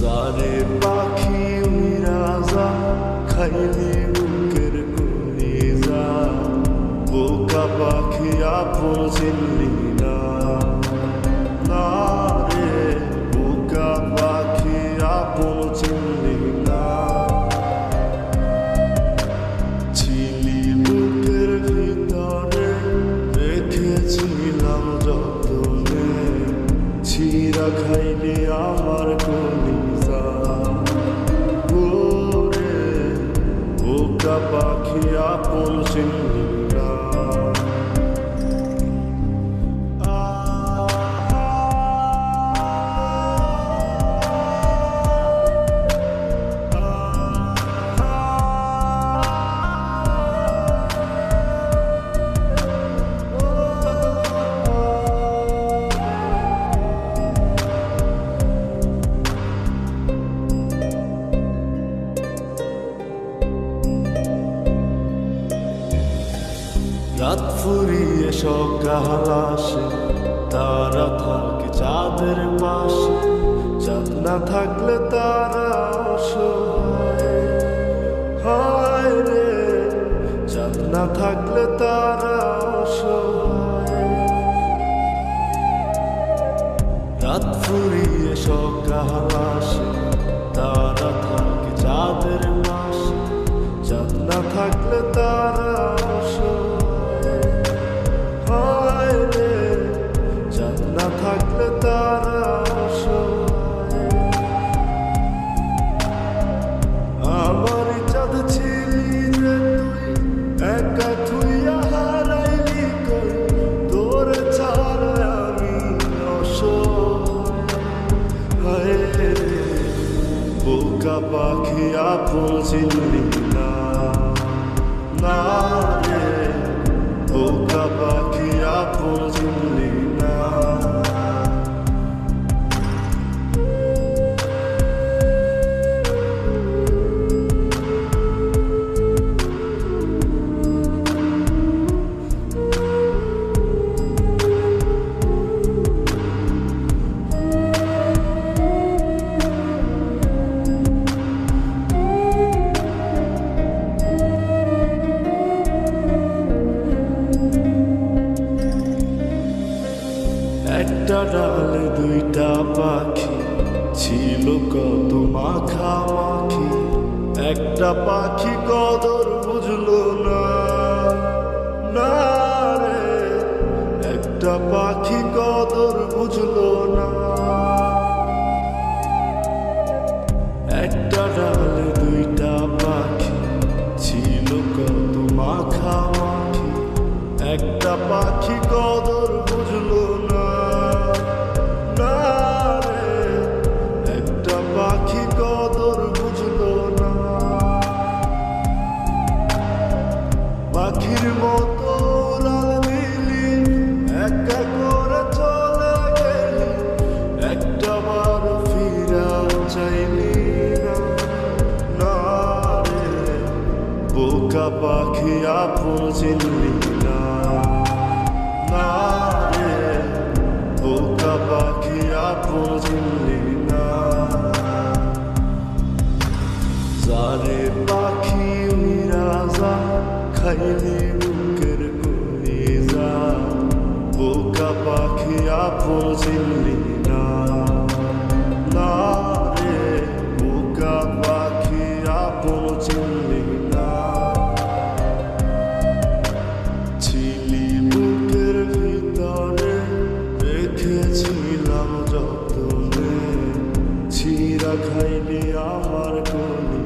জারে পাখি উইরা যা খাইলি বুকের কলিজা বোকা পাখি আপন চিনলি না না রে বোকা পাখি আপন চিনলি না ছিলি বুকের ভিতরে রেখেছিলাম যতনে ছিঁড়া খাইলি আমার কলিজা ওরে বোকা পাখি আপন চিনলি না রাত ফুরিয়ে সকাল আসে তারা থাকে চাঁদের পাশে চাঁদ না থাকলে তারা অসহায় হায় রে চাঁদ না থাকলে তারা অসহায় রাত ফুরিয়ে সকাল আসে তারা থাকে চাঁদের পাশে চাঁদ না থাকলে তারা থাকলে তারা আমার চাঁদ ছিলি যে তুই একা থুইয়া হারাইলি কই তোর ছাড়া আমি অসহায় রে বোকা পাখি আপন চিনলি না না রে বোকা পাখি আপন চিনলি না একটা ডালে দুইটা পাখি ছিল কত মাখামাখি একটা পাখি কদর বুঝলো না না রে একটা পাখি কদর বুঝলো না একটা ডালে দুইটা পাখি ছিল কত মাখামাখি একটা পাখি কদর বুঝলো না পাখি কদর বুঝলো না পাখির মতো উড়াল দিলি একা করে চলে গেলি একটা বার ফিরা চাইলি না রে বোকা পাখি আপন চিনলি না না রে বোকা পাখি আপন চিনলি না জারে পাখি উইরা যা খাইলি বুকের কলিজা বোকা পাখি আপন চিনলি না না রে বোকা পাখি আপন চিনলি না ছিলি বুকের ভিতরে রেখেছিলাম যতনে ছিঁড়া খাইলি আমার কলি